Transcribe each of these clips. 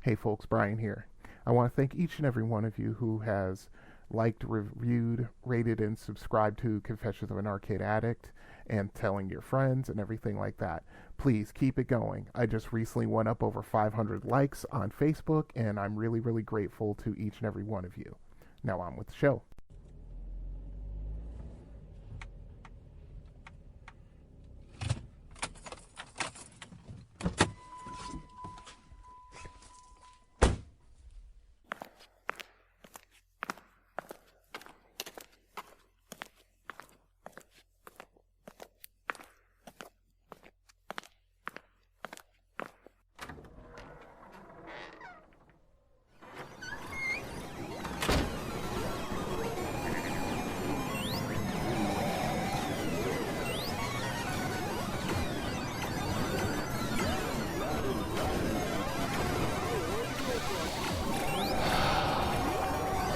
Hey folks, Brian here. I want to thank each and every one of you who has liked, reviewed, rated, and subscribed to Confessions of an Arcade Addict and telling your friends and everything like that. Please keep it going. I just recently went up over 500 likes on Facebook, and I'm really, really grateful to each and every one of you. Now on with the show.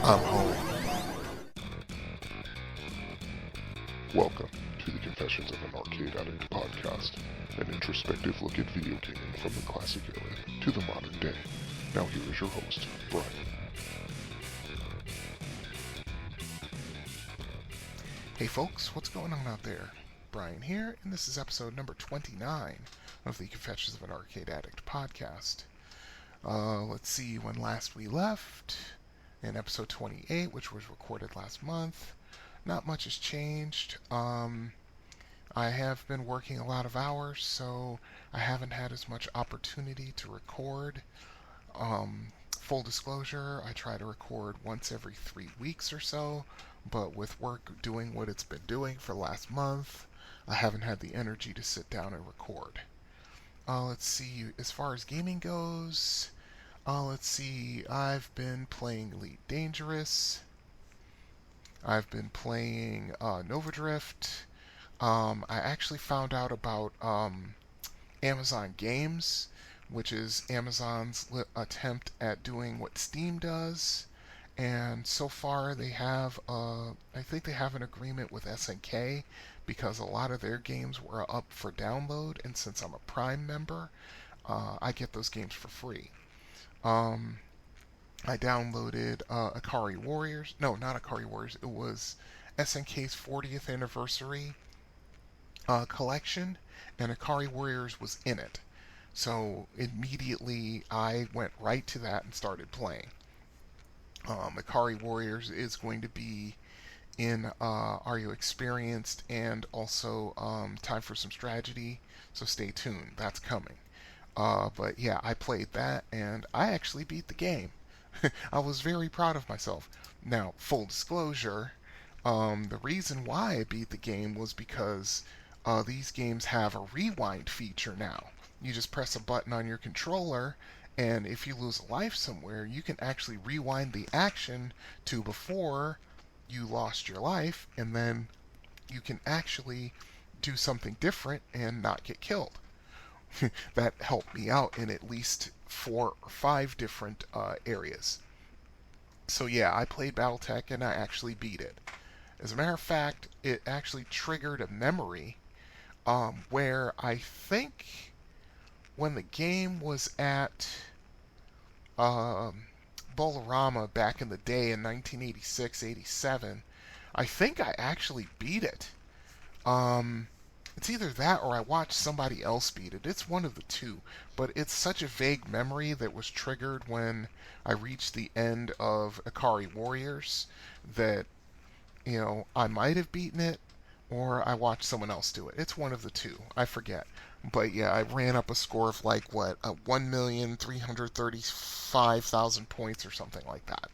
I'm home. Welcome to the Confessions of an Arcade Addict podcast, an introspective look at video gaming from the classic era to the modern day. Now here is your host, Brian. Hey folks, what's going on out there? Brian here, and this is episode number 29 of the Confessions of an Arcade Addict podcast. Let's see when last we left. In episode 28, which was recorded last month. Not much has changed. I have been working a lot of hours, so I haven't had as much opportunity to record. Full disclosure, I try to record once every 3 weeks or so, but with work doing what it's been doing for the last month, I haven't had the energy to sit down and record. Let's see, as far as gaming goes, let's see, I've been playing Elite Dangerous. I've been playing Nova Drift. I actually found out about Amazon Games, which is Amazon's attempt at doing what Steam does. And so far they have, I think they have an agreement with SNK because a lot of their games were up for download. And since I'm a Prime member, I get those games for free. I downloaded Akari Warriors. No, not Akari Warriors. It was SNK's 40th anniversary collection, and Akari Warriors was in it. So immediately I went right to that and started playing. Akari Warriors is going to be in Are You Experienced and also Time for Some Strategy. So stay tuned. That's coming. But yeah, I played that and I actually beat the game. I was very proud of myself. Now, full disclosure, the reason why I beat the game was because these games have a rewind feature now. You just press a button on your controller, and if you lose a life somewhere, you can actually rewind the action to before you lost your life, and then you can actually do something different and not get killed. That helped me out in at least 4 or 5 different areas. So yeah, I played Battletech and I actually beat it. As a matter of fact, it actually triggered a memory where I think when the game was at Bolorama back in the day in 1986-87, I think I actually beat it. It's either that or I watched somebody else beat it. It's one of the two. But it's such a vague memory that was triggered when I reached the end of Akari Warriors that, I might have beaten it or I watched someone else do it. It's one of the two. I forget. But yeah, I ran up a score of 1,335,000 points or something like that.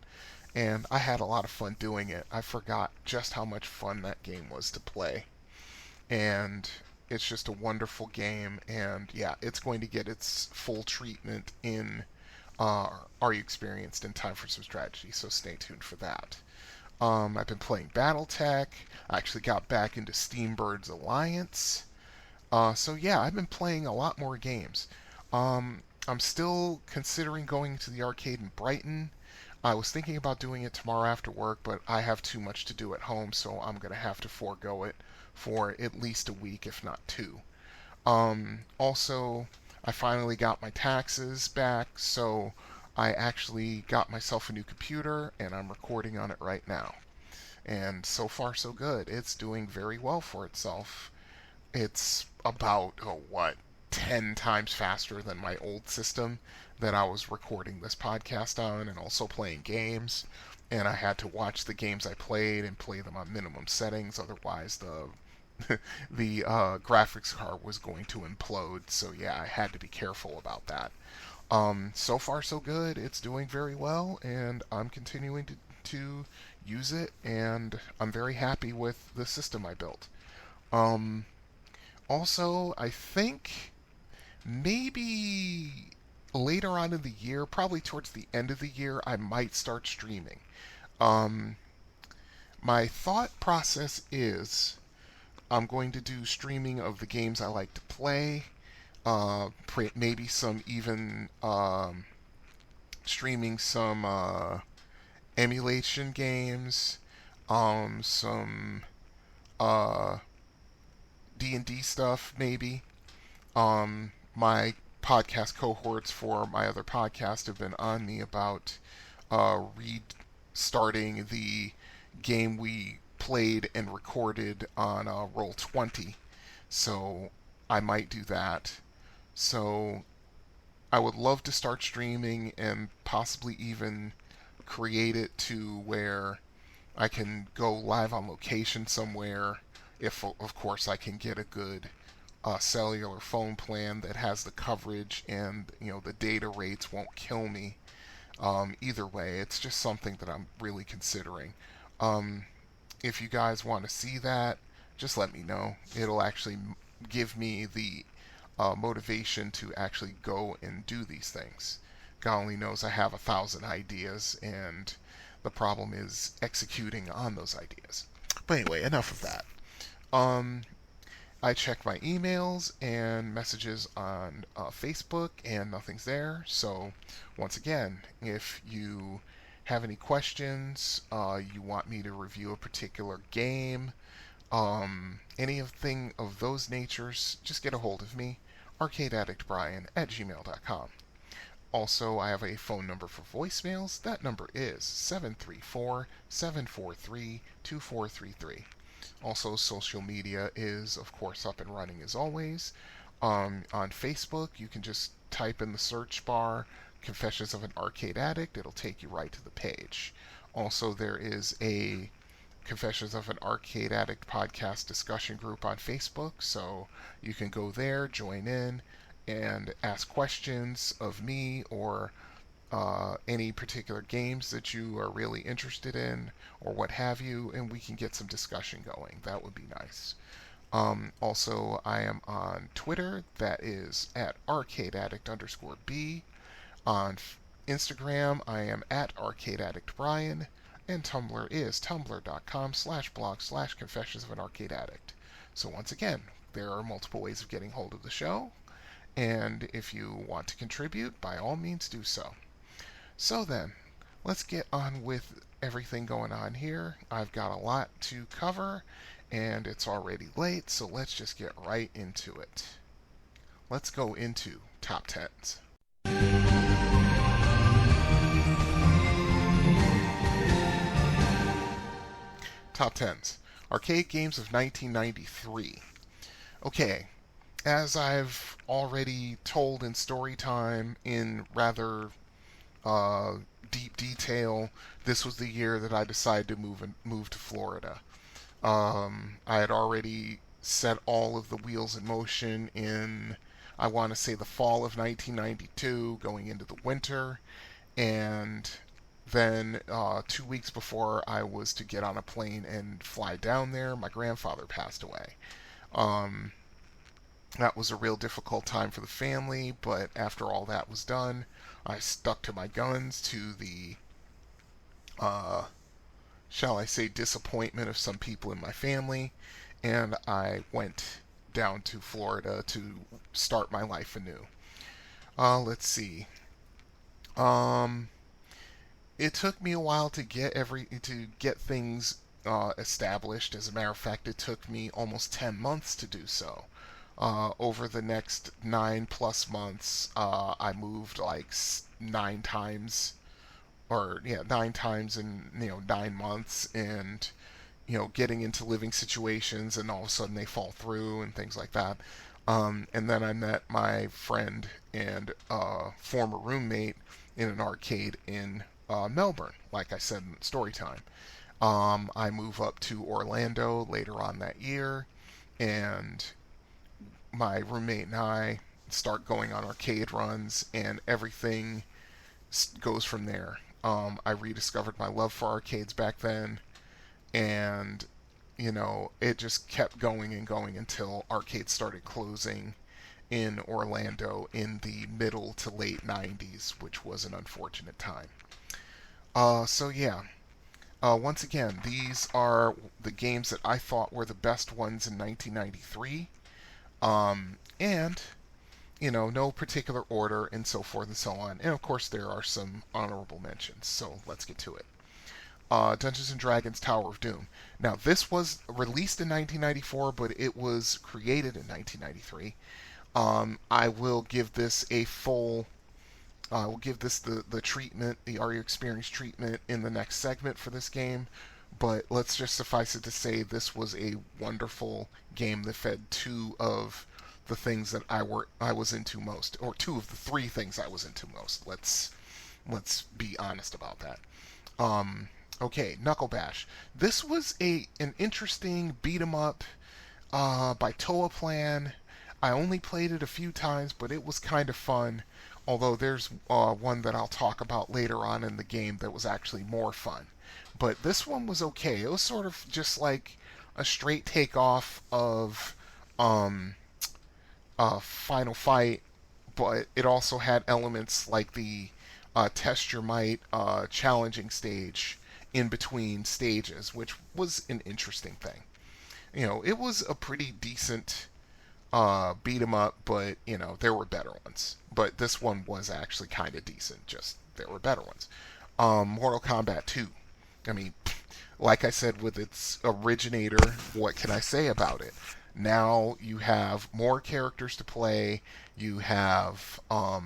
And I had a lot of fun doing it. I forgot just how much fun that game was to play. And it's just a wonderful game, and yeah, it's going to get its full treatment in Are You Experienced in Time for Some Strategy, so stay tuned for that. I've been playing Battletech. I actually got back into Steambird's Alliance. So yeah, I've been playing a lot more games. I'm still considering going to the arcade in Brighton. I was thinking about doing it tomorrow after work, but I have too much to do at home, so I'm going to have to forego it for at least a week, if not 2. Also, I finally got my taxes back, so I actually got myself a new computer and I'm recording on it right now. And so far so good. It's doing very well for itself. It's about, 10 times faster than my old system that I was recording this podcast on and also playing games. And I had to watch the games I played and play them on minimum settings, otherwise the graphics card was going to implode. So yeah, I had to be careful about that. So far so good. It's doing very well, and I'm continuing to use it, and I'm very happy with the system I built. Um, Also, I think maybe later on in the year, probably towards the end of the year, I might start streaming. Um, my thought process is I'm going to do streaming of the games I like to play. Maybe some even streaming some emulation games, some uh, D&D stuff maybe. My podcast cohorts for my other podcast have been on me about restarting the game we played and recorded on Roll20. So I might do that. So I would love to start streaming and possibly even create it to where I can go live on location somewhere if, of course, I can get a good cellular phone plan that has the coverage and the data rates won't kill me. Either way, it's just something that I'm really considering. Um, if you guys want to see that, just let me know. It'll actually give me the motivation to actually go and do these things. God only knows I have 1,000 ideas, and the problem is executing on those ideas. But anyway, enough of that. Um, I check my emails and messages on Facebook, and nothing's there. So, once again, if you have any questions, you want me to review a particular game, anything of those natures, just get a hold of me, arcadeaddictbrian@gmail.com. Also, I have a phone number for voicemails. That number is 734-743-2433. Also, social media is, of course, up and running as always. On Facebook, you can just type in the search bar Confessions of an Arcade Addict. It'll take you right to the page. Also, there is a Confessions of an Arcade Addict podcast discussion group on Facebook, so you can go there, join in, and ask questions of me or any particular games that you are really interested in or what have you, and we can get some discussion going. That would be nice. Also, I am on Twitter. That is at arcadeaddict_B. On Instagram, I am at arcadeaddictbrian. And Tumblr is tumblr.com/blog/confessions of an arcade addict. So once again, there are multiple ways of getting hold of the show, and if you want to contribute, by all means do so. So then, let's get on with everything going on here. I've got a lot to cover, and it's already late, so let's just get right into it. Let's go into top 10s. Top 10s. Arcade games of 1993. Okay, as I've already told in story time in rather deep detail, this was the year that I decided to move to Florida. I had already set all of the wheels in motion in, I want to say, the fall of 1992, going into the winter, and then 2 weeks before I was to get on a plane and fly down there, my grandfather passed away. That was a real difficult time for the family, but after all that was done, I stuck to my guns, to the, shall I say, disappointment of some people in my family, and I went down to Florida to start my life anew. Let's see. It took me a while to get things established. As a matter of fact, it took me almost 10 months to do so. Over the next 9+ months, I moved like 9 times, or yeah, 9 times in 9 months, and getting into living situations, and all of a sudden they fall through and things like that. And then I met my friend and former roommate in an arcade in Melbourne, like I said in story time. I move up to Orlando later on that year, and my roommate and I start going on arcade runs, and everything goes from there. I rediscovered my love for arcades back then, and it just kept going and going until arcades started closing in Orlando in the middle to late 90s, which was an unfortunate time. So yeah, once again, these are the games that I thought were the best ones in 1993. And no particular order, and so forth and so on. And of course, there are some honorable mentions. So let's get to it. Dungeons and Dragons Tower of Doom. Now, this was released in 1994, but it was created in 1993. I will give this a full. We'll give this the treatment, the Are You Experienced treatment in the next segment for this game. But let's just suffice it to say this was a wonderful game that fed two of the things that I was into most, or two of the three things I was into most. Let's be honest about that. Okay, Knuckle Bash. This was an interesting beat 'em up by Toa Plan. I only played it a few times, but it was kind of fun. Although there's one that I'll talk about later on in the game that was actually more fun. But this one was okay. It was sort of just like a straight takeoff of Final Fight, but it also had elements like the Test Your Might challenging stage in between stages, which was an interesting thing. It was a pretty decent beat 'em up, but there were better ones. But this one was actually kind of decent. Just there were better ones. Mortal Kombat 2. I mean, like I said, with its originator, what can I say about it? Now you have more characters to play. You have more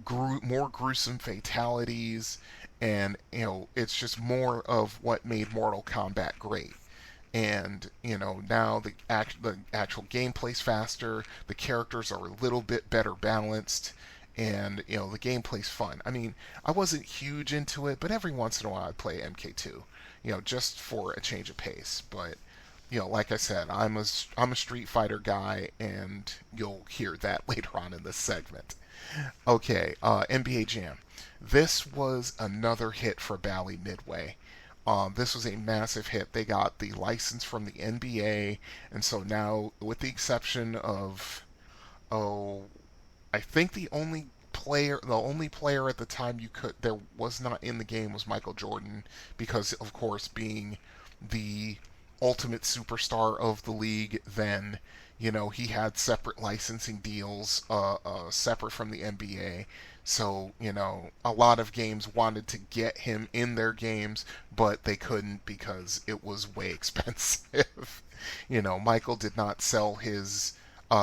gruesome fatalities, and it's just more of what made Mortal Kombat great. And now the actual gameplay's faster. The characters are a little bit better balanced, and the gameplay's fun. I mean, I wasn't huge into it, but every once in a while I'd play MK2, just for a change of pace. But like I said, I'm a Street Fighter guy, and you'll hear that later on in this segment. Okay, NBA Jam. This was another hit for Bally Midway. This was a massive hit. They got the license from the NBA, and so now, with the exception of, I think the only player at the time there was not in the game was Michael Jordan, because of course, being the ultimate superstar of the league, then he had separate licensing deals, separate from the NBA. So, a lot of games wanted to get him in their games, but they couldn't because it was way expensive. Michael did not sell his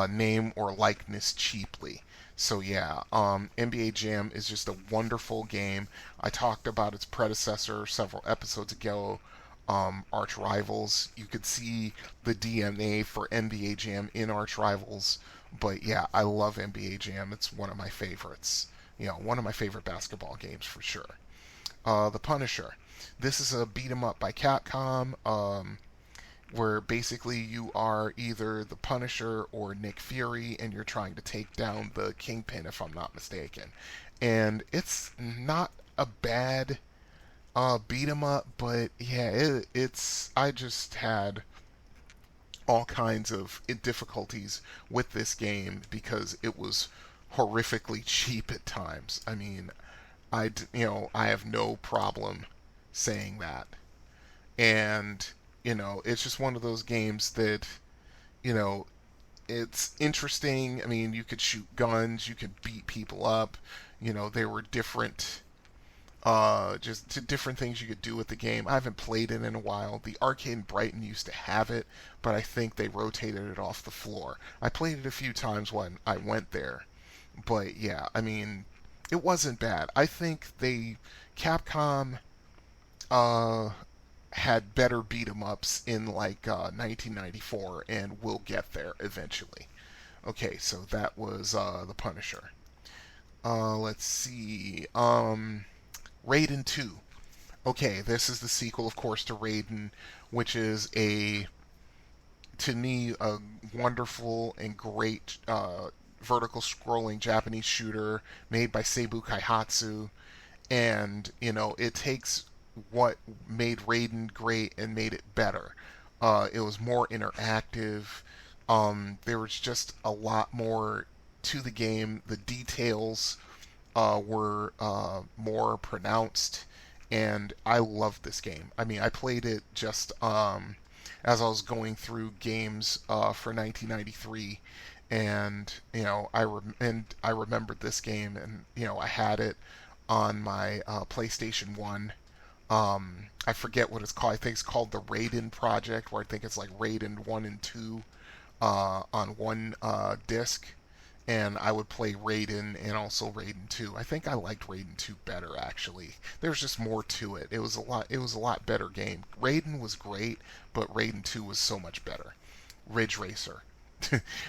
name or likeness cheaply. So yeah, NBA Jam is just a wonderful game. I talked about its predecessor several episodes ago, Arch Rivals. You could see the DNA for NBA Jam in Arch Rivals. But yeah, I love NBA Jam. It's one of my favorites. One of my favorite basketball games for sure. The Punisher. This is a beat 'em up by Capcom, where basically you are either the Punisher or Nick Fury, and you're trying to take down the Kingpin, if I'm not mistaken. And it's not a bad beat 'em up, but yeah, I just had all kinds of difficulties with this game because it was horrifically cheap at times. I mean, I have no problem saying that. And, it's just one of those games that, you know, it's interesting. I mean, you could shoot guns, you could beat people up. There were different things you could do with the game. I haven't played it in a while. The arcade in Brighton used to have it, but I think they rotated it off the floor. I played it a few times when I went there. But yeah, I mean, it wasn't bad. I think Capcom uh, had better beat 'em ups in like 1994, and we'll get there eventually. Okay, so that was the Punisher. Let's see. Raiden 2. Okay, this is the sequel, of course, to Raiden, which is to me, a wonderful and great vertical scrolling Japanese shooter made by Seibu Kaihatsu. And, it takes what made Raiden great and made it better. It was more interactive. There was just a lot more to the game. The details were more pronounced, and I loved this game. I mean, I played it just as I was going through games for 1993, and I remembered this game, and I had it on my PlayStation 1. I forget what it's called. I think it's called the Raiden Project, where I think it's like Raiden 1 and 2 on one disc. And I would play Raiden and also Raiden 2. I think I liked Raiden 2 better, actually. There's just more to it. It was a lot better game. Raiden was great, but Raiden 2 was so much better. Ridge Racer.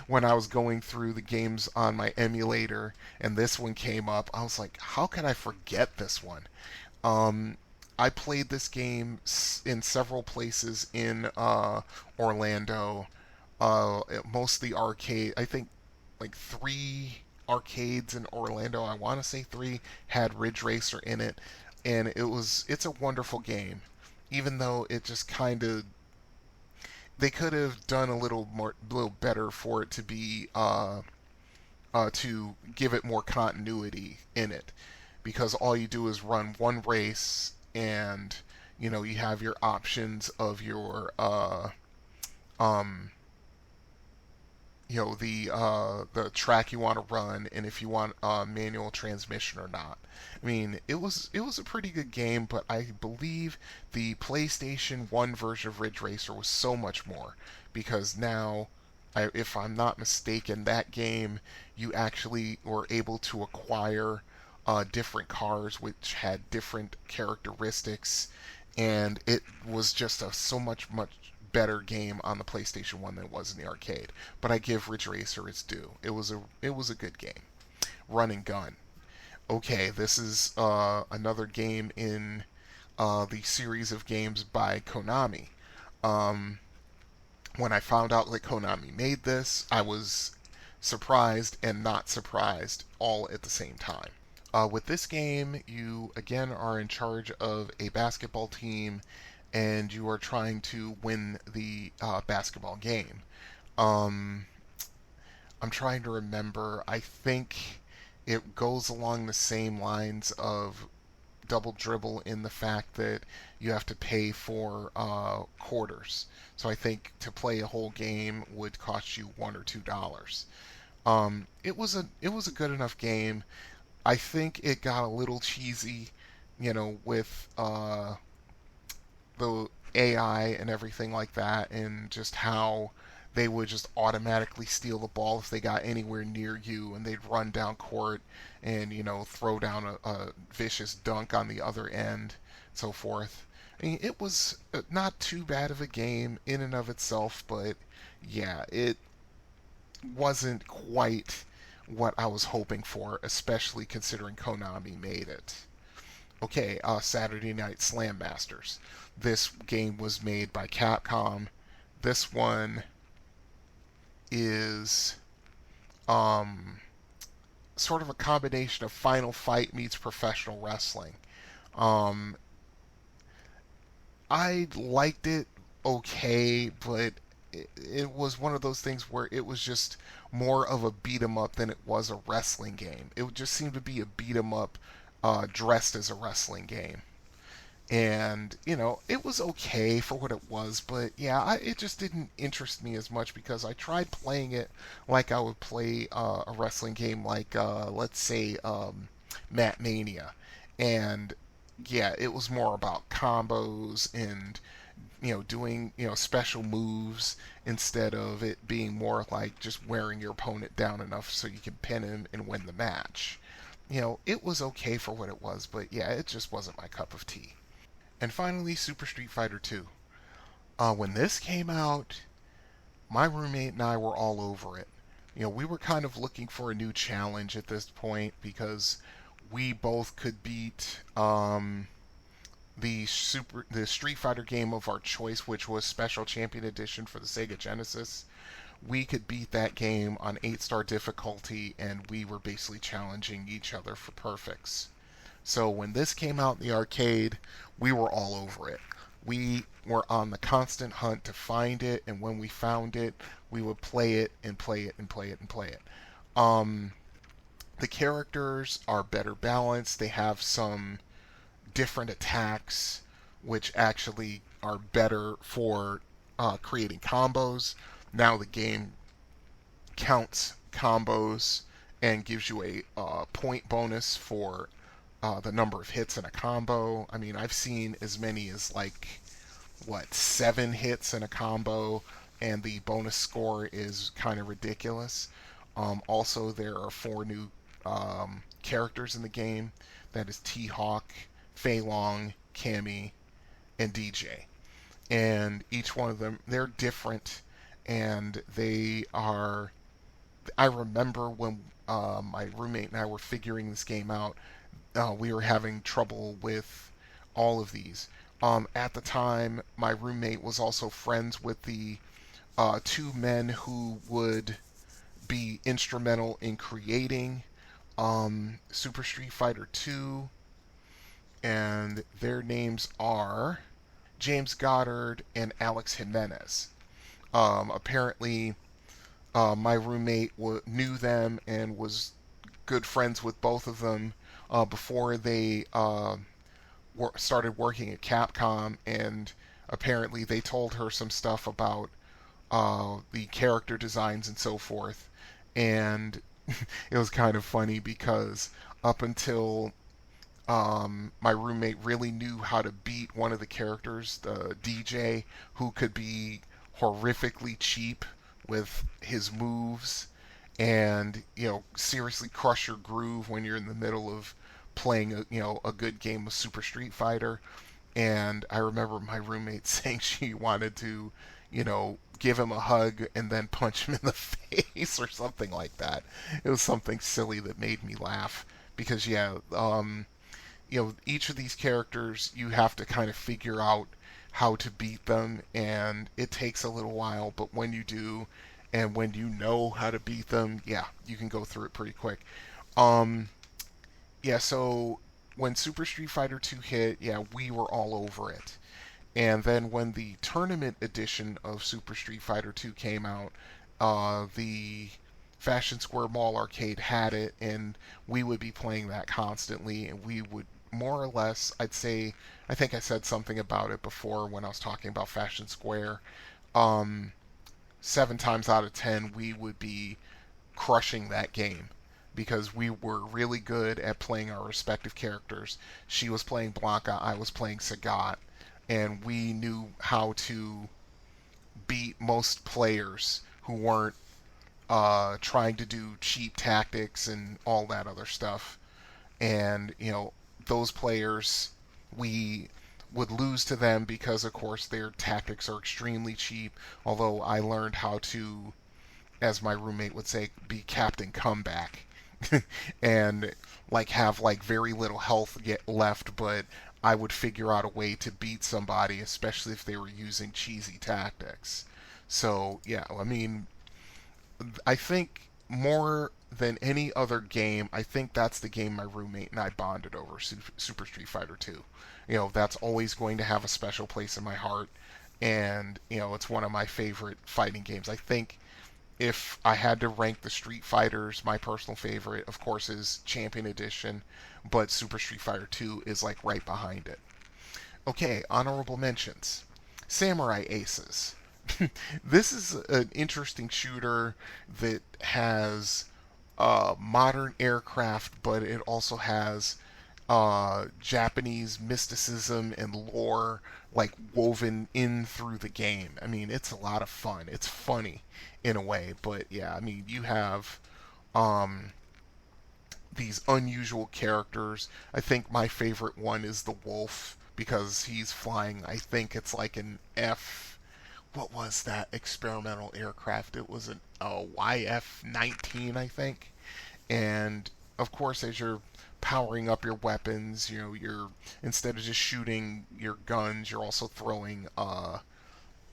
When I was going through the games on my emulator and this one came up, I was like, how can I forget this one? I played this game in several places in Orlando. Mostly arcade. I think like 3 arcades in Orlando. I want to say 3 had Ridge Racer in it, and it's a wonderful game. Even though it just kind of they could have done little better for it to give it more continuity in it, because all you do is run one race, and you have your options of your um the track you want to run, and if you want manual transmission or not. I mean, it was a pretty good game, but I believe the PlayStation 1 version of Ridge Racer was so much more, because now, if I'm not mistaken, that game you actually were able to acquire different cars which had different characteristics, and it was just a so much better game on the PlayStation 1 than it was in the arcade. But I give Ridge Racer its due. It was a good game. Run and Gun. Okay, this is another game in the series of games by Konami. Um, when I found out that Konami made this, I was surprised and not surprised all at the same time. With this game, you again are in charge of a basketball team, and you are trying to win the basketball game. Um, I'm trying to remember. I think it goes along the same lines of Double Dribble in the fact that you have to pay for quarters. So I think to play a whole game would cost you $1 or $2. It was a good enough game. I think it got a little cheesy, with the AI and everything like that, and just how they would just automatically steal the ball if they got anywhere near you, and they'd run down court and throw down a vicious dunk on the other end, so forth. I mean, it was not too bad of a game in and of itself, but yeah, it wasn't quite what I was hoping for, especially considering Konami made it. Okay, Saturday Night Slam Masters. This game was made by Capcom. This one is sort of a combination of Final Fight meets professional wrestling. Um, I liked it okay, but it was one of those things where it was just more of a beat 'em up than it was a wrestling game. It just seemed to be a beat 'em up dressed as a wrestling game. And it was okay for what it was, but yeah, it just didn't interest me as much, because I tried playing it like I would play a wrestling game, like let's say Mat Mania, and yeah, it was more about combos and doing special moves, instead of it being more like just wearing your opponent down enough so you can pin him and win the match. it was okay for what it was, but yeah, it just wasn't my cup of tea. And finally, Super Street Fighter 2. When this came out, my roommate and I were all over it. We were kind of looking for a new challenge at this point because we both could beat the Street Fighter game of our choice, which was Special Champion Edition for the Sega Genesis. We could beat that game on 8-star difficulty, and we were basically challenging each other for perfects. So when this came out in the arcade, we were all over it. We were on the constant hunt to find it, and when we found it, we would play it and play it and play it and play it. Um, the characters are better balanced. They have some different attacks, which actually are better for creating combos. Now the game counts combos and gives you a point bonus for the number of hits in a combo. I mean, I've seen as many as like 7 hits in a combo, and the bonus score is kind of ridiculous. Also, there are 4 new characters in the game. That is T-Hawk, Fei Long, Cammy, and DJ. And each one of them, they're different, and they are. I remember when my roommate and I were figuring this game out, we were having trouble with all of these. At the time, my roommate was also friends with the 2 men who would be instrumental in creating Super Street Fighter 2, and their names are James Goddard and Alex Jimenez. Apparently, my roommate knew them and was good friends with both of them before they started working at Capcom, and apparently they told her some stuff about the character designs and so forth. And it was kind of funny because up until my roommate really knew how to beat one of the characters, the DJ, who could be horrifically cheap with his moves and seriously crush your groove when you're in the middle of playing a good game of Super Street Fighter. And I remember my roommate saying she wanted to give him a hug and then punch him in the face or something like that. It was something silly that made me laugh because each of these characters you have to kind of figure out how to beat them, and it takes a little while, but when you do, and when you know how to beat them, yeah, you can go through it pretty quick. Um, so when Super Street Fighter 2 hit, yeah, we were all over it. And then when the tournament edition of Super Street Fighter 2 came out, the Fashion Square Mall arcade had it, and we would be playing that constantly, and we would more or less, I'd say, I think I said something about it before when I was talking about Fashion Square. Um, 7 times out of 10, we would be crushing that game because we were really good at playing our respective characters. She was playing Blanca, I was playing Sagat, and we knew how to beat most players who weren't trying to do cheap tactics and all that other stuff. And, those players, we would lose to them because, of course, their tactics are extremely cheap. Although I learned how to, as my roommate would say, be Captain Comeback. And have very little health get left, but I would figure out a way to beat somebody, especially if they were using cheesy tactics. So yeah, I mean, I think more than any other game, I think that's the game my roommate and I bonded over, Super Street Fighter 2. That's always going to have a special place in my heart, and it's one of my favorite fighting games. I think if I had to rank the Street Fighters, my personal favorite, of course, is Champion Edition, but Super Street Fighter 2 is right behind it. Okay, honorable mentions. Samurai Aces. This is an interesting shooter that has modern aircraft, but it also has Japanese mysticism and lore woven in through the game. I mean, it's a lot of fun. It's funny in a way, but yeah, I mean, you have um, these unusual characters. I think my favorite one is the wolf because he's flying. I think it's like an F. What was that experimental aircraft? It was a YF-19, I think. And of course, as you're powering up your weapons, you're instead of just shooting your guns, you're also throwing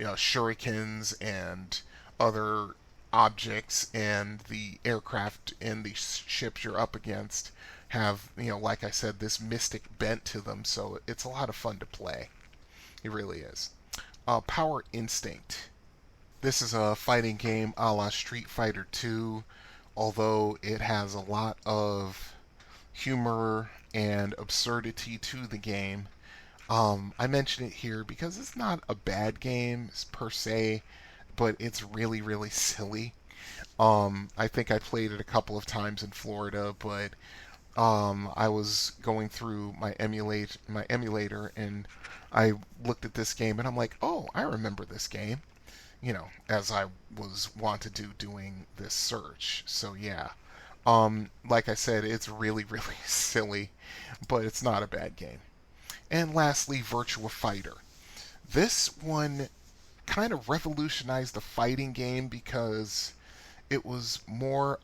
shurikens and other objects, and the aircraft and the ships you're up against have, like I said, this mystic bent to them, so it's a lot of fun to play. It really is. Power Instinct. This is a fighting game a la Street Fighter 2, although it has a lot of humor and absurdity to the game. I mention it here because it's not a bad game per se, but it's really, really silly. I think I played it a couple of times in Florida, but I was going through my emulator and I looked at this game and I'm like, oh, I remember this game. As I was wont to do doing this search. So yeah. Like I said, it's really, really silly, but it's not a bad game. And lastly, Virtua Fighter. This one kind of revolutionized the fighting game because it was more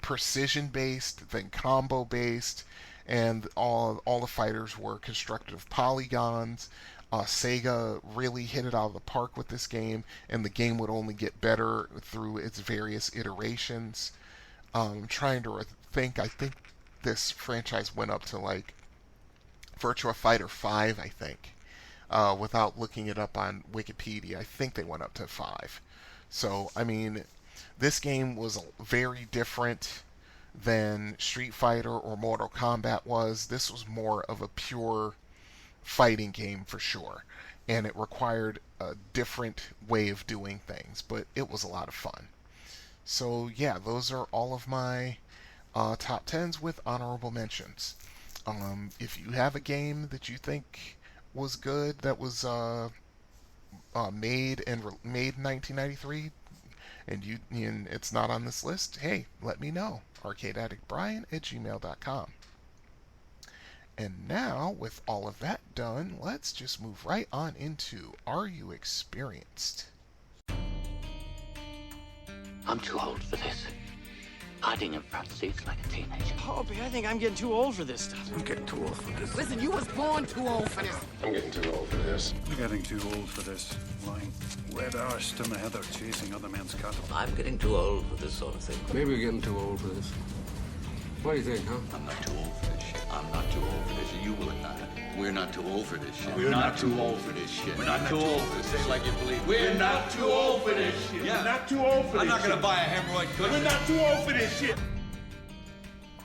precision based than combo based, and all the fighters were constructed of polygons. Sega really hit it out of the park with this game, and the game would only get better through its various iterations. Trying to think, I think this franchise went up to like Virtua Fighter 5, I think. Without looking it up on Wikipedia, I think they went up to 5. So, I mean, this game was very different than Street Fighter or Mortal Kombat was. This was more of a pure fighting game for sure, and it required a different way of doing things, but it was a lot of fun. So yeah, those are all of my top 10s with honorable mentions. If you have a game that you think was good that was made in 1993 and it's not on this list, hey, let me know. arcadeaddictbrian@gmail.com. And now, with all of that done, let's just move right on into Are You Experienced? I'm too old for this. Hiding in front seats like a teenager. Hobie, I think I'm getting too old for this stuff. I'm getting too old for this. Listen, you was born too old for this. I'm getting too old for this. I'm getting too old for this. Lying wet arse to my heather chasing other men's cattle. I'm getting too old for this sort of thing. Maybe we're getting too old for this. What do you think, huh? I'm not too old for this shit. I'm not too old for this shit. You will not. We're not too old for this shit. We're not too old for this shit. We're not too old for this. Say it like you believe. We're not too old for this shit. Yeah. We're not too old for this I'm not shit. gonna buy a hemorrhoid cushion. We're not too old for this shit.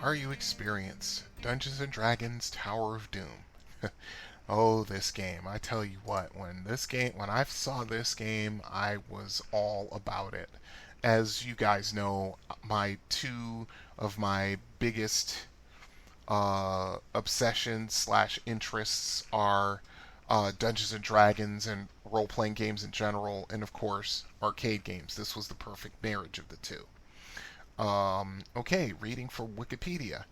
Are You Experienced? Dungeons & Dragons Tower of Doom. Oh, this game. I tell you what, when I saw this game, I was all about it. As you guys know, two of my biggest obsessions / interests are Dungeons & Dragons and role-playing games in general, and of course, arcade games. This was the perfect marriage of the two. Okay, reading from Wikipedia.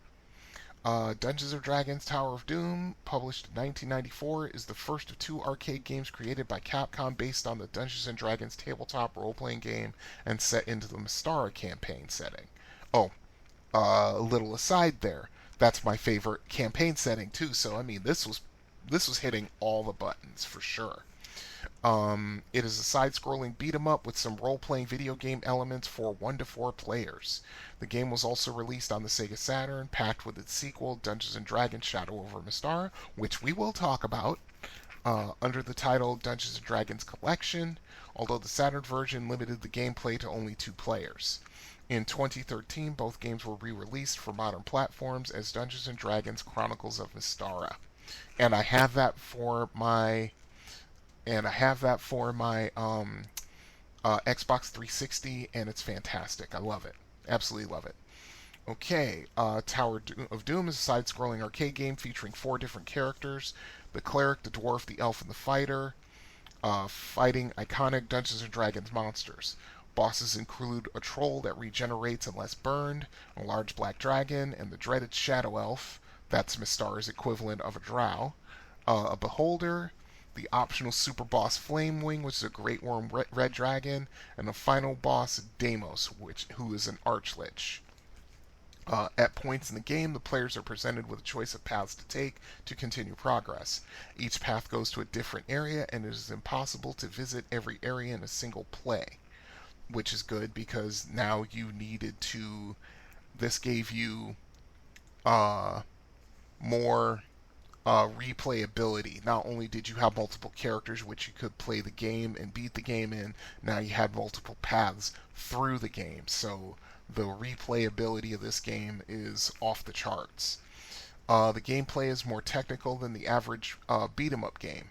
Dungeons & Dragons Tower of Doom, published in 1994, is the first of 2 arcade games created by Capcom based on the Dungeons & Dragons tabletop role-playing game and set into the Mystara campaign setting. Oh, a little aside there. That's my favorite campaign setting too, so I mean this was hitting all the buttons for sure. It is a side-scrolling beat-em-up with some role-playing video game elements for 1 to 4 players. The game was also released on the Sega Saturn, packed with its sequel, Dungeons & Dragons Shadow over Mystara, which we will talk about, under the title Dungeons & Dragons Collection, although the Saturn version limited the gameplay to only 2 players. In 2013, both games were re-released for modern platforms as Dungeons & Dragons Chronicles of Mystara. And I have that for my Xbox 360, and it's fantastic. I love it. Absolutely love it. Okay, Tower of Doom is a side-scrolling arcade game featuring 4 different characters: the cleric, the dwarf, the elf, and the fighter, fighting iconic Dungeons & Dragons monsters. Bosses include a troll that regenerates unless burned, a large black dragon, and the dreaded shadow elf, that's Mistar's equivalent of a drow, a beholder, the optional super boss Flamewing, which is a great worm red dragon, and the final boss Deimos, who is an archlich. At points in the game, the players are presented with a choice of paths to take to continue progress. Each path goes to a different area, and it is impossible to visit every area in a single play, which is good because now you needed to. This gave you more replayability. Not only did you have multiple characters which you could play the game and beat the game in, now you had multiple paths through the game. So the replayability of this game is off the charts. The gameplay is more technical than the average beat 'em up game.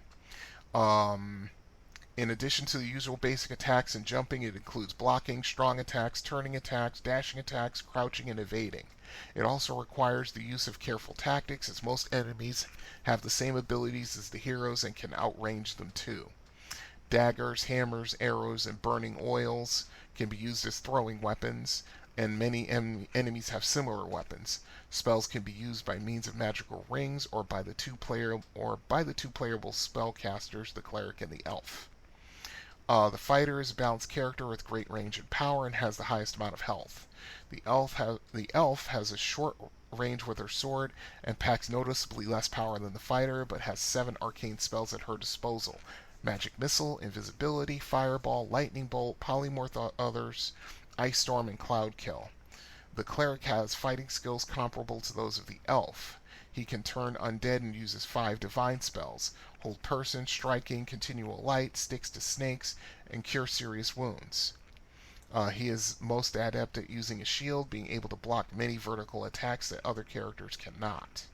In addition to the usual basic attacks and jumping, it includes blocking, strong attacks, turning attacks, dashing attacks, crouching, and evading. It also requires the use of careful tactics, as most enemies have the same abilities as the heroes and can outrange them too. Daggers, hammers, arrows, and burning oils can be used as throwing weapons, and many enemies have similar weapons. Spells can be used by means of magical rings or by the two playable spellcasters, the cleric and the elf. The fighter is a balanced character with great range and power and has the highest amount of health. The elf has a short range with her sword and packs noticeably less power than the fighter, but has 7 arcane spells at her disposal: Magic Missile, Invisibility, Fireball, Lightning Bolt, Polymorph Others, Ice Storm, and Cloud Kill. The cleric has fighting skills comparable to those of the elf. He can turn undead and uses 5 divine spells: Hold Person, Striking, Continual Light, Sticks to Snakes, and Cure Serious Wounds. He is most adept at using a shield, being able to block many vertical attacks that other characters cannot.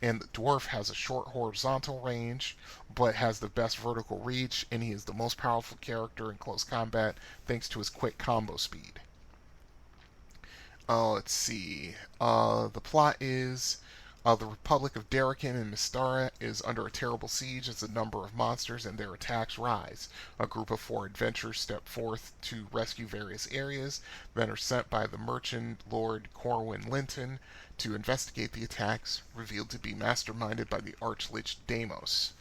And the dwarf has a short horizontal range, but has the best vertical reach, and he is the most powerful character in close combat thanks to his quick combo speed. Let's see. The plot is the Republic of Darrican and Mystara is under a terrible siege as the number of monsters and their attacks rise. A group of 4 adventurers step forth to rescue various areas, then are sent by the merchant Lord Corwin Linton to investigate the attacks, revealed to be masterminded by the archlich Deimos.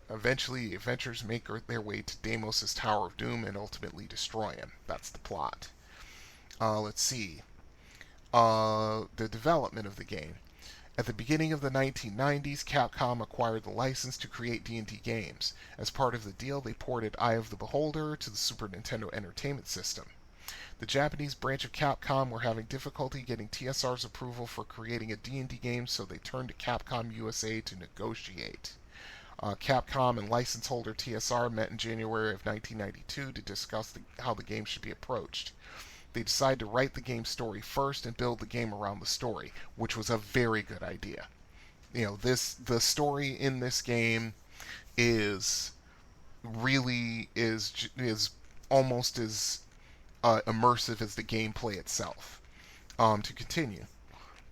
Eventually, the adventurers make their way to Deimos' Tower of Doom and ultimately destroy him. That's the plot. Let's see. The development of the game. At the beginning of the 1990s, Capcom acquired the license to create D&D games. As part of the deal, they ported Eye of the Beholder to the Super Nintendo Entertainment System. The Japanese branch of Capcom were having difficulty getting TSR's approval for creating a D&D game, so they turned to Capcom USA to negotiate. Capcom and license holder TSR met in January of 1992 to discuss how the game should be approached. They decided to write the game story first and build the game around the story, which was a very good idea. The story in this game is almost as immersive as the gameplay itself. To continue,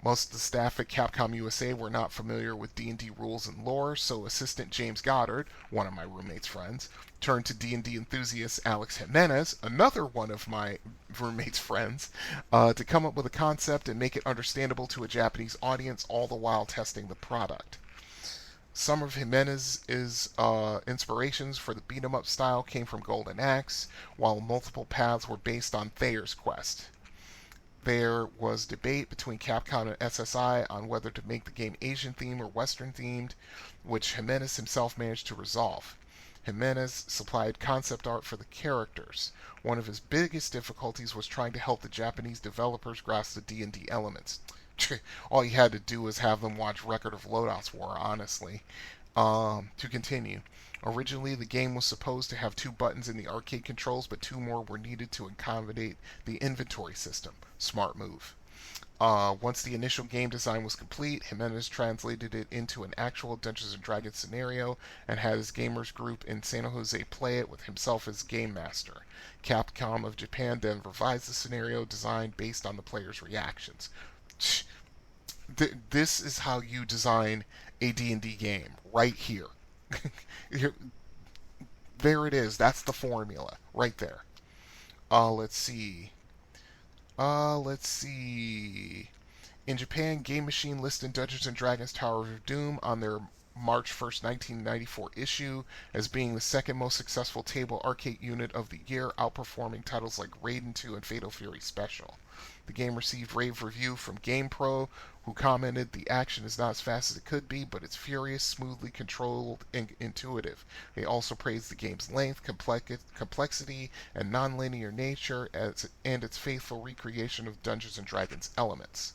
most of the staff at Capcom USA were not familiar with D&D rules and lore, so assistant James Goddard, one of my roommate's friends, turned to D&D enthusiast Alex Jimenez, another one of my roommate's friends, to come up with a concept and make it understandable to a Japanese audience, all the while testing the product. Some of Jimenez's inspirations for the beat-em-up style came from Golden Axe, while multiple paths were based on Thayer's Quest. There was debate between Capcom and SSI on whether to make the game Asian-themed or Western-themed, which Jimenez himself managed to resolve. Jimenez supplied concept art for the characters. One of his biggest difficulties was trying to help the Japanese developers grasp the D&D elements. All you had to do was have them watch Record of Lodoss War, honestly. To continue. Originally, the game was supposed to have 2 buttons in the arcade controls, but 2 more were needed to accommodate the inventory system. Smart move. Once the initial game design was complete, Jimenez translated it into an actual Dungeons & Dragons scenario and had his gamers group in San Jose play it with himself as game master. Capcom of Japan then revised the scenario design based on the players' reactions. This is how you design a D&D game, right here. There it is. That's the formula, right there. Let's see. Let's see. In Japan, Game Machine listed Dungeons & Dragons Tower of Doom on their March 1st, 1994 issue as being the second most successful table arcade unit of the year, outperforming titles like Raiden 2 and Fatal Fury Special. The game received rave review from GamePro, who commented, "The action is not as fast as it could be, but it's furious, smoothly controlled, and intuitive." They also praised the game's length, complexity, and non-linear nature and its faithful recreation of Dungeons & Dragons elements.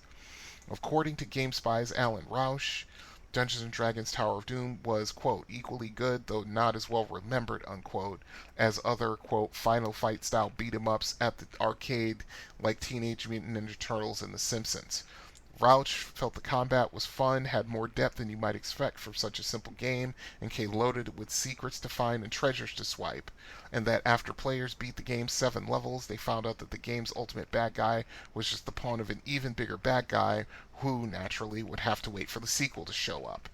According to GameSpy's Alan Roush, Dungeons & Dragons Tower of Doom was, quote, "equally good, though not as well remembered," unquote, as other, quote, Final Fight style beat-em-ups at the arcade like Teenage Mutant Ninja Turtles and The Simpsons. Rouch felt the combat was fun, had more depth than you might expect from such a simple game, and came loaded with secrets to find and treasures to swipe, and that after players beat the game's 7 levels, they found out that the game's ultimate bad guy was just the pawn of an even bigger bad guy, who, naturally, would have to wait for the sequel to show up.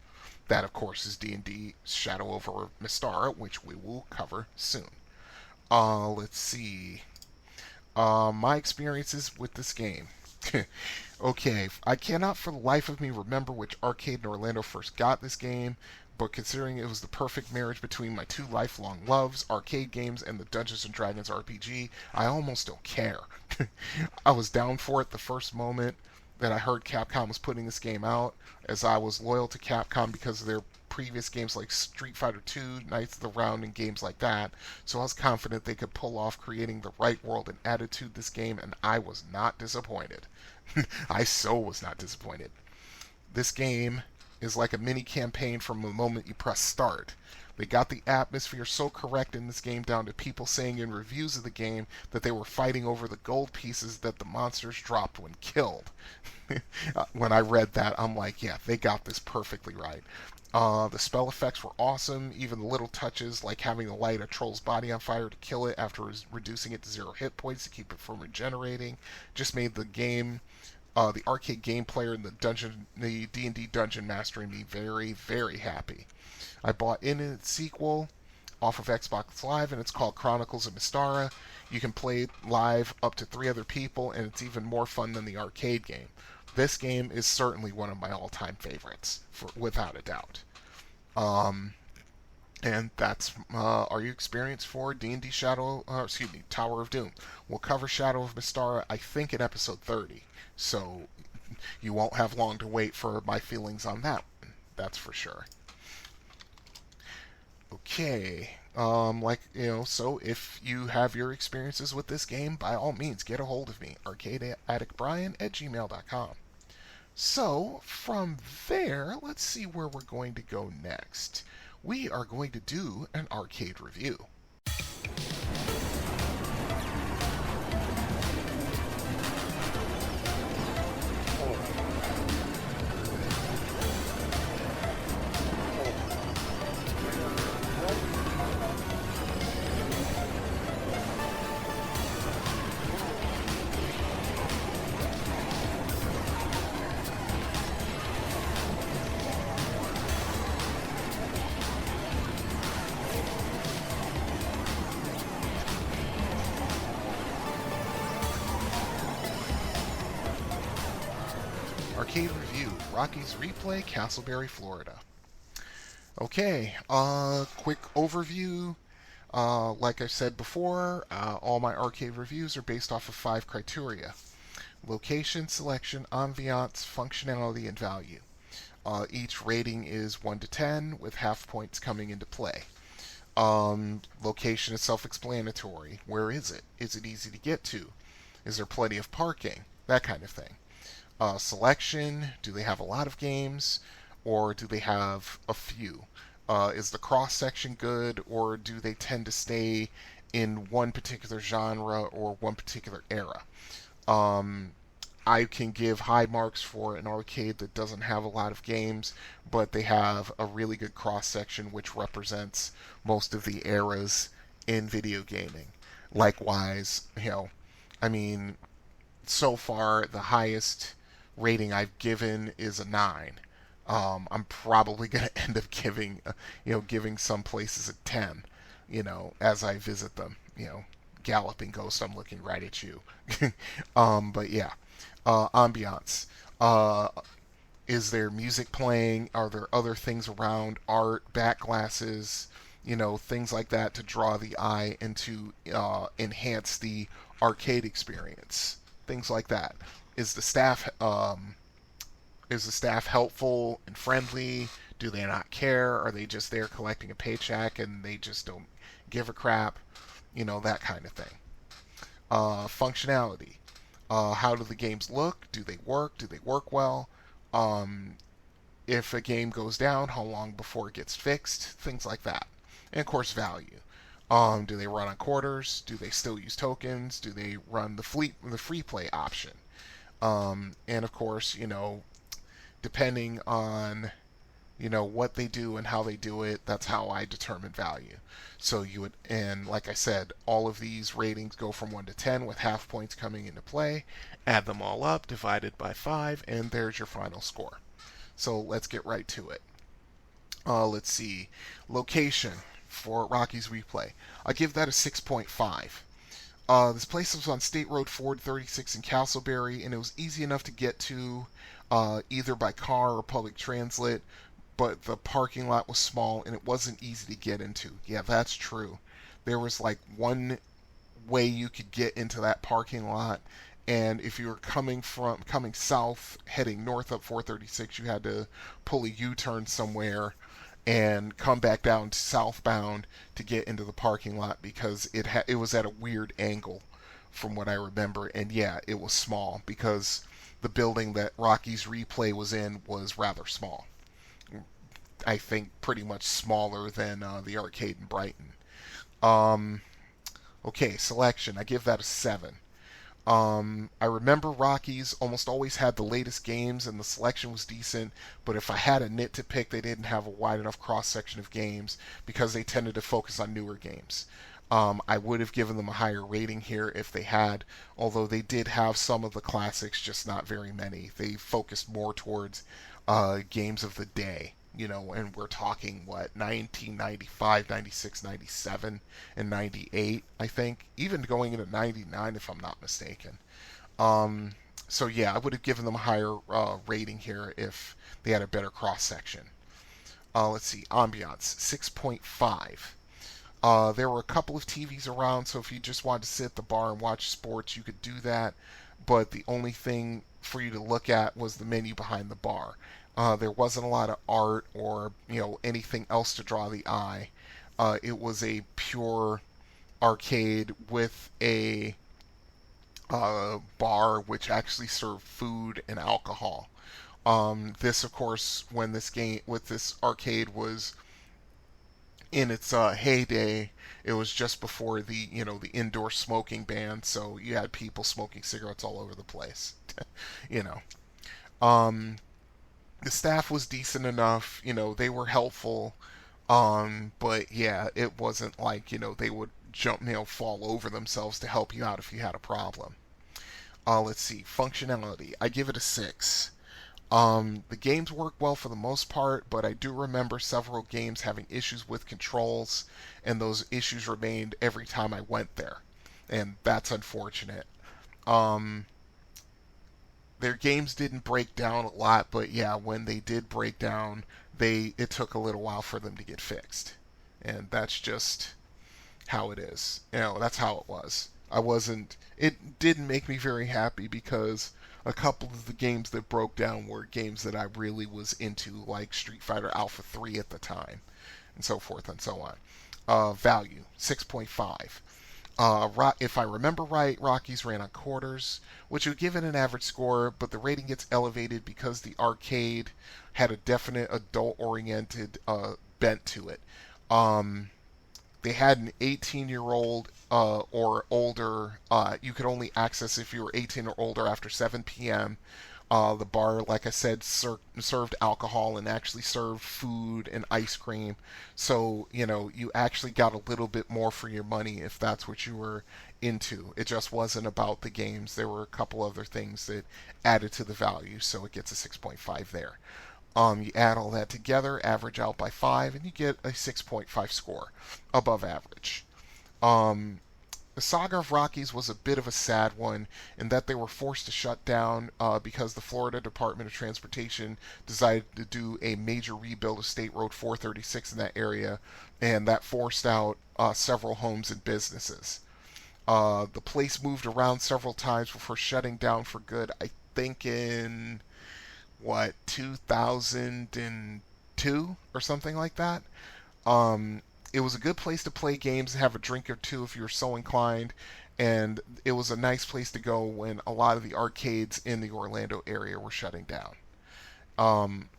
That, of course, is D&D Shadow over Mystara, which we will cover soon. Let's see. My experiences with this game. Okay, I cannot for the life of me remember which arcade in Orlando first got this game, but considering it was the perfect marriage between my two lifelong loves, arcade games and the Dungeons & Dragons RPG, I almost don't care. I was down for it the first moment that I heard Capcom was putting this game out, as I was loyal to Capcom because of their previous games like Street Fighter II, Knights of the Round, and games like that, so I was confident they could pull off creating the right world and attitude this game, and I was not disappointed. I so was not disappointed. This game is like a mini campaign from the moment you press start. They got the atmosphere so correct in this game down to people saying in reviews of the game that they were fighting over the gold pieces that the monsters dropped when killed. When I read that, I'm like, yeah, they got this perfectly right. The spell effects were awesome, even the little touches like having to light a troll's body on fire to kill it after reducing it to 0 hit points to keep it from regenerating, just made the game, the arcade game player and the D&D dungeon mastering me very, very happy. I bought in its sequel off of Xbox Live, and it's called Chronicles of Mystara. You can play it live up to 3 other people, and it's even more fun than the arcade game. This game is certainly one of my all-time favorites, without a doubt. And that's our experience for D&D Tower of Doom. We'll cover Shadow of Mystara, I think, in episode 30. So you won't have long to wait for my feelings on that one. That's for sure. Okay. So if you have your experiences with this game, by all means, get a hold of me. arcadeaddictbrian@gmail.com. So, from there, let's see where we're going to go next. We are going to do an arcade review. Arcade review, Rocky's Replay, Casselberry, Florida. Okay, quick overview. Like I said before, all my arcade reviews are based off of 5 criteria: location, selection, ambiance, functionality, and value. Each rating is 1 to 10, with half points coming into play. Location is self-explanatory. Where is it? Is it easy to get to? Is there plenty of parking? That kind of thing. Selection, do they have a lot of games, or do they have a few? Is the cross-section good, or do they tend to stay in one particular genre or one particular era? I can give high marks for an arcade that doesn't have a lot of games, but they have a really good cross-section which represents most of the eras in video gaming. Likewise, so far the highest rating I've given is a 9. I'm probably going to end up giving some places a 10, as I visit them, galloping ghost, I'm looking right at you. But yeah, ambiance. Is there music playing? Are there other things around? Art, back glasses, things like that to draw the eye and to enhance the arcade experience. Things like that. Is the staff helpful and friendly? Do they not care? Are they just there collecting a paycheck and they just don't give a crap? That kind of thing. Functionality. How do the games look? Do they work? Do they work well? If a game goes down, how long before it gets fixed? Things like that. And of course, value. Do they run on quarters? Do they still use tokens? Do they run the free play option? And of course, depending on what they do and how they do it, that's how I determine value. So and like I said, all of these ratings go from 1 to 10 with half points coming into play. Add them all up, divided by 5, and there's your final score. So let's get right to it. Let's see. Location for Rocky's Replay. I give that a 6.5. This place was on State Road 436 in Casselberry, and it was easy enough to get to either by car or public transit, but the parking lot was small and it wasn't easy to get into. Yeah, that's true. There was like one way you could get into that parking lot, and if you were coming south, heading north up 436, you had to pull a U-turn somewhere and come back down to southbound to get into the parking lot because it was at a weird angle from what I remember. And yeah, it was small because the building that Rocky's Replay was in was rather small. I think pretty much smaller than the arcade in Brighton. Okay, selection. I give that a 7. I remember Rockies almost always had the latest games and the selection was decent, but if I had a nit to pick, they didn't have a wide enough cross-section of games because they tended to focus on newer games. I would have given them a higher rating here if they had, although they did have some of the classics, just not very many. They focused more towards games of the day. And we're talking, 1995, 96, 97, and 98, I think. Even going into 99, if I'm not mistaken. So yeah, I would have given them a higher rating here if they had a better cross-section. Let's see, ambiance, 6.5. There were a couple of TVs around, so if you just wanted to sit at the bar and watch sports, you could do that. But the only thing for you to look at was the menu behind the bar. There wasn't a lot of art or anything else to draw the eye. It was a pure arcade with a bar which actually served food and alcohol. This, of course, when this arcade was in its heyday, it was just before the indoor smoking ban, so you had people smoking cigarettes all over the place. The staff was decent enough, they were helpful, but yeah, it wasn't like, they would fall over themselves to help you out if you had a problem. Let's see, functionality, I give it a 6. The games work well for the most part, but I do remember several games having issues with controls, and those issues remained every time I went there, and that's unfortunate. Their games didn't break down a lot, but yeah, when they did break down, it took a little while for them to get fixed. And that's just how it is. That's how it was. It didn't make me very happy because a couple of the games that broke down were games that I really was into, like Street Fighter Alpha 3 at the time, and so forth and so on. Value, 6.5. If I remember right, Rockies ran on quarters, which would give it an average score, but the rating gets elevated because the arcade had a definite adult-oriented bent to it. They had an 18-year-old or older. You could only access if you were 18 or older after 7 p.m. The bar, like I said, served alcohol and actually served food and ice cream. So, you actually got a little bit more for your money if that's what you were into. It just wasn't about the games. There were a couple other things that added to the value, so it gets a 6.5 there. You add all that together, average out by 5, and you get a 6.5 score, above average. The saga of Rockies was a bit of a sad one in that they were forced to shut down because the Florida Department of Transportation decided to do a major rebuild of State Road 436 in that area, and that forced out several homes and businesses. The place moved around several times before shutting down for good, I think in, 2002 or something like that. It was a good place to play games and have a drink or two if you were so inclined, and it was a nice place to go when a lot of the arcades in the Orlando area were shutting down.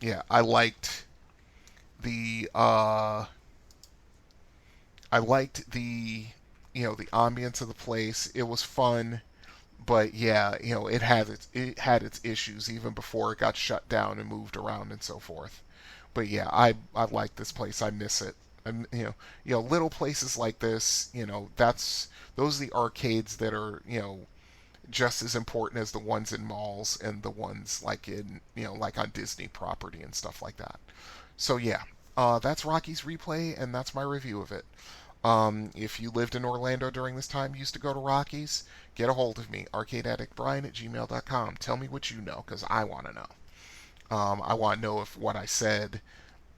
Yeah, I liked the ambience of the place. It was fun, but yeah, it had its issues even before it got shut down and moved around and so forth. But yeah, I like this place. I miss it. And little places like this, those are the arcades that are just as important as the ones in malls and the ones like on Disney property and stuff like that. So yeah, that's Rocky's Replay, and that's my review of it. If you lived in Orlando during this time, used to go to Rockies, get a hold of me, arcadeaddictbrian@gmail.com. Tell me what you know, because I want to know. I want to know if what I said,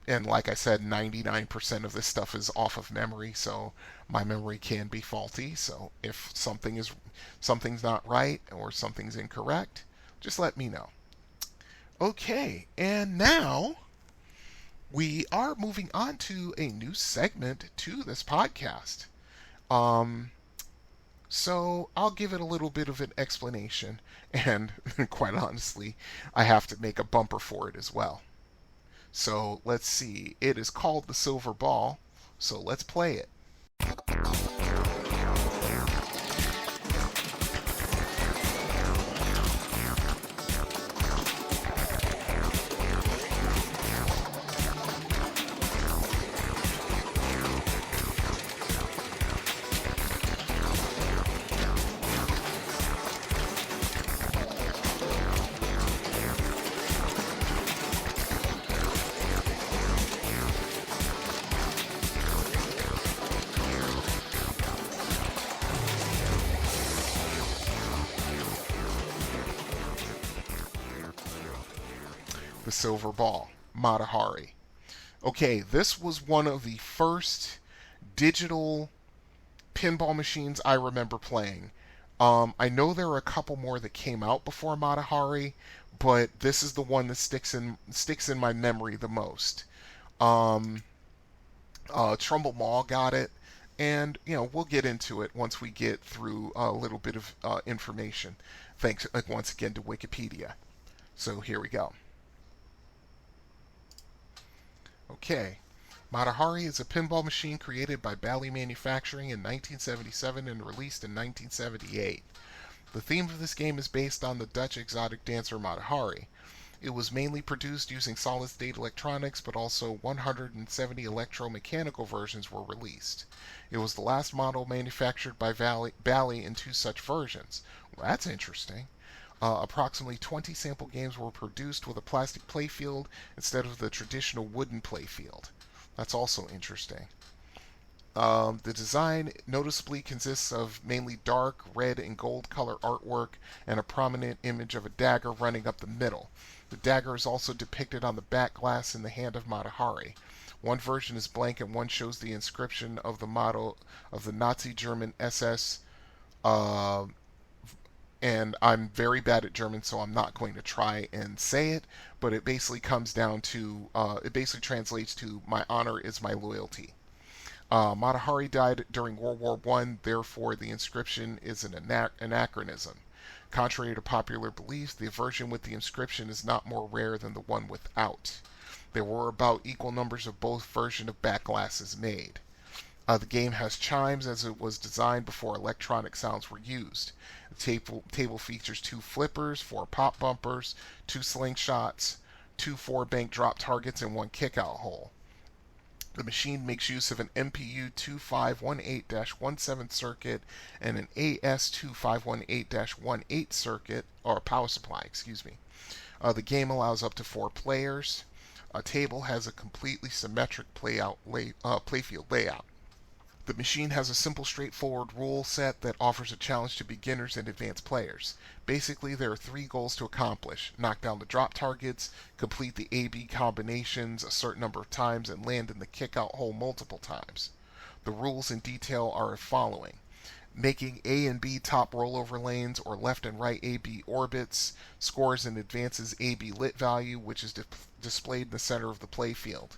and like I said, 99% of this stuff is off of memory, so my memory can be faulty. So if something's not right or something's incorrect, just let me know. Okay, and now we are moving on to a new segment to this podcast. So I'll give it a little bit of an explanation, and quite honestly, I have to make a bumper for it as well. So let's see. It is called the Silver Ball, so let's play it. The Silver Ball, Matahari. Okay, this was one of the first digital pinball machines I remember playing. I know there are a couple more that came out before Matahari, but this is the one that sticks in my memory the most. Trumbull Mall got it, and we'll get into it once we get through a little bit of information. Thanks once again to Wikipedia. So here we go. Okay. Matahari is a pinball machine created by Bally Manufacturing in 1977 and released in 1978. The theme of this game is based on the Dutch exotic dancer Matahari. It was mainly produced using solid-state electronics, but also 170 electromechanical versions were released. It was the last model manufactured by Bally in two such versions. Well, that's interesting. Approximately 20 sample games were produced with a plastic playfield instead of the traditional wooden playfield. That's also interesting. The design noticeably consists of mainly dark, red, and gold color artwork and a prominent image of a dagger running up the middle. The dagger is also depicted on the back glass in the hand of Matahari. One version is blank and one shows the inscription of the motto of the Nazi German SS. And I'm very bad at German, so I'm not going to try and say it, but it basically comes down to, it basically translates to, my honor is my loyalty. Matahari died during World War I, therefore the inscription is an anachronism. Contrary to popular belief, the version with the inscription is not more rare than the one without. There were about equal numbers of both versions of back glasses made. The game has chimes as it was designed before electronic sounds were used. The table features 2 flippers, 4 pop bumpers, 2 slingshots, 2 4-bank drop targets, and 1 kickout hole. The machine makes use of an MPU 2518-17 circuit and an AS 2518-18 circuit, or power supply, excuse me. The game allows up to 4 players. A table has a completely symmetric playfield layout. The machine has a simple, straightforward rule set that offers a challenge to beginners and advanced players. Basically, there are 3 goals to accomplish: knock down the drop targets, complete the A-B combinations a certain number of times, and land in the kick-out hole multiple times. The rules in detail are as following: making A and B top rollover lanes or left and right AB orbits scores and advances AB lit value, which is displayed in the center of the playfield.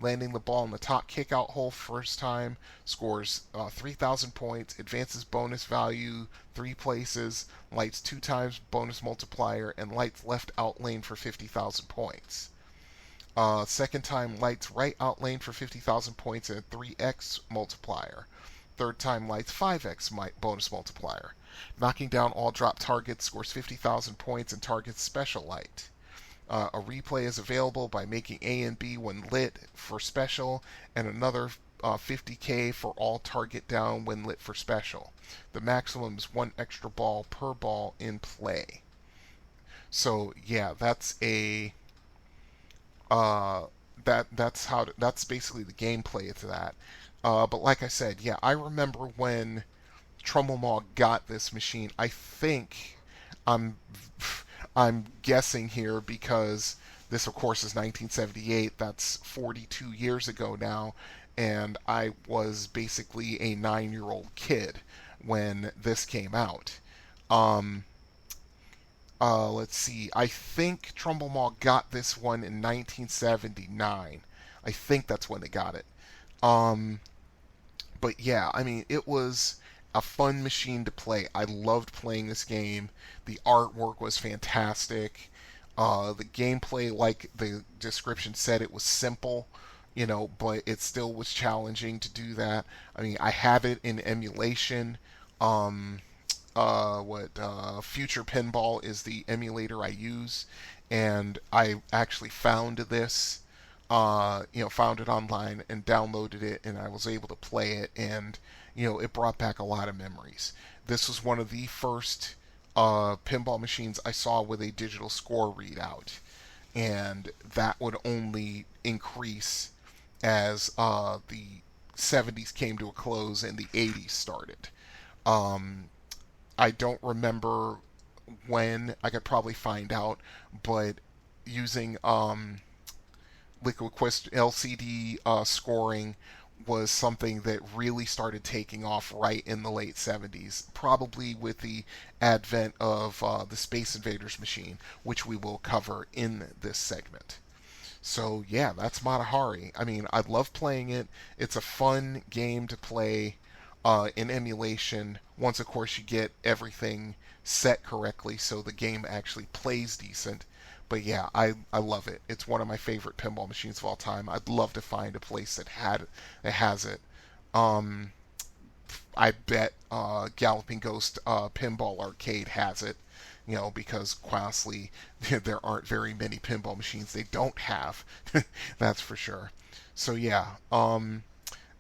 Landing the ball in the top kickout hole first time scores 3,000 points, advances bonus value 3 places, lights 2 times bonus multiplier, and lights left out lane for 50,000 points. Second time, lights right out lane for 50,000 points and a 3x multiplier. Third time, lights 5x bonus multiplier. Knocking down all drop targets scores 50,000 points and targets special light. A replay is available by making A and B when lit for special, and another 50k for all target down when lit for special. The maximum is 1 extra ball per ball in play. So yeah, that's a that's basically the gameplay to that. But like I said, yeah, I remember when Trumbull Mall got this machine. I think I'm guessing here because this, of course, is 1978. That's 42 years ago now, and I was basically a 9-year-old kid when this came out. Let's see. I think Trumbull Mall got this one in 1979. I think that's when they got it. But yeah, I mean, it was a fun machine to play. I loved playing this game. The artwork was fantastic. The gameplay, like the description said, it was simple, but it still was challenging to do that. I mean, I have it in emulation. Future Pinball is the emulator I use, and I actually found this, found it online and downloaded it, and I was able to play it, and it brought back a lot of memories. This was one of the first pinball machines I saw with a digital score readout, and that would only increase as the 70s came to a close and the 80s started. I don't remember when. I could probably find out, but using Liquid Quest LCD scoring was something that really started taking off right in the late 70s, probably with the advent of the Space Invaders machine, which we will cover in this segment. So yeah, that's Matahari. I mean, I love playing it. It's a fun game to play in emulation, once of course you get everything set correctly so the game actually plays decent. But yeah, I love it. It's one of my favorite pinball machines of all time. I'd love to find a place that has it. I bet Galloping Ghost Pinball Arcade has it, because quite honestly, there aren't very many pinball machines they don't have. That's for sure. So yeah,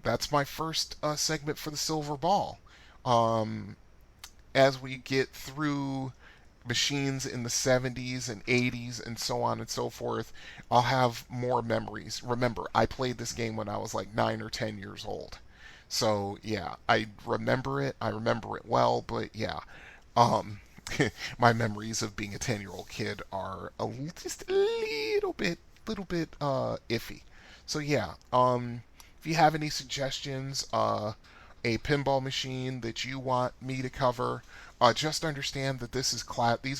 that's my first segment for the Silver Ball. As we get through machines in the 70s and 80s and so on and so forth, I'll have more memories. Remember, I played this game when I was like 9 or 10 years old. So yeah, I remember it. I remember it well, but yeah. My memories of being a 10-year-old kid are just a little bit iffy. So yeah, if you have any suggestions, a pinball machine that you want me to cover, just understand that these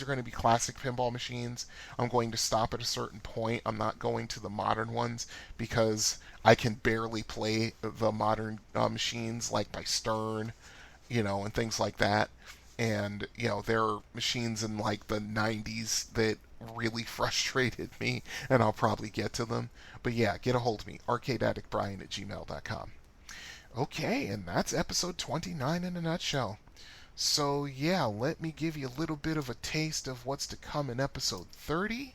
are going to be classic pinball machines. I'm going to stop at a certain point. I'm not going to the modern ones because I can barely play the modern machines like by Stern, and things like that. And, there are machines in like the 90s that really frustrated me, and I'll probably get to them. But yeah, get a hold of me, arcadeaddictbrian@gmail.com. Okay, and that's episode 29 in a nutshell. So yeah, let me give you a little bit of a taste of what's to come in episode 30.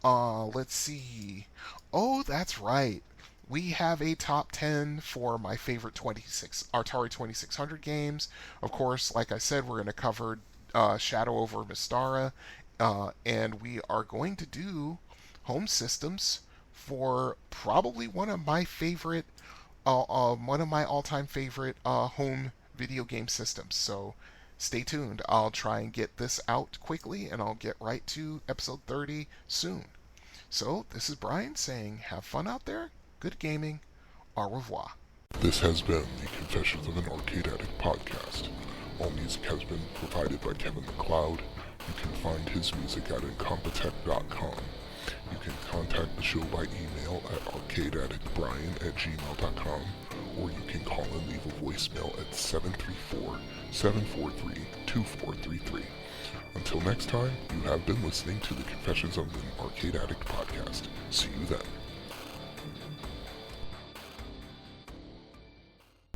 Let's see. Oh, that's right. We have a top 10 for my favorite Atari 2600 games. Of course, like I said, we're going to cover Shadow over Mystara, and we are going to do home systems for probably one of my favorite one of my all-time favorite home video game systems. So stay tuned. I'll try and get this out quickly, and I'll get right to episode 30 soon. So this is Brian saying, have fun out there, good gaming, au revoir. This has been the Confessions of an Arcade Addict podcast. All music has been provided by Kevin MacLeod. You can find his music at incompetech.com. You can contact the show by email at arcadeaddictbrian@gmail.com, or you can call and leave a voicemail at 734-743-2433. Until next time, you have been listening to the Confessions of an Arcade Addict podcast. See you then.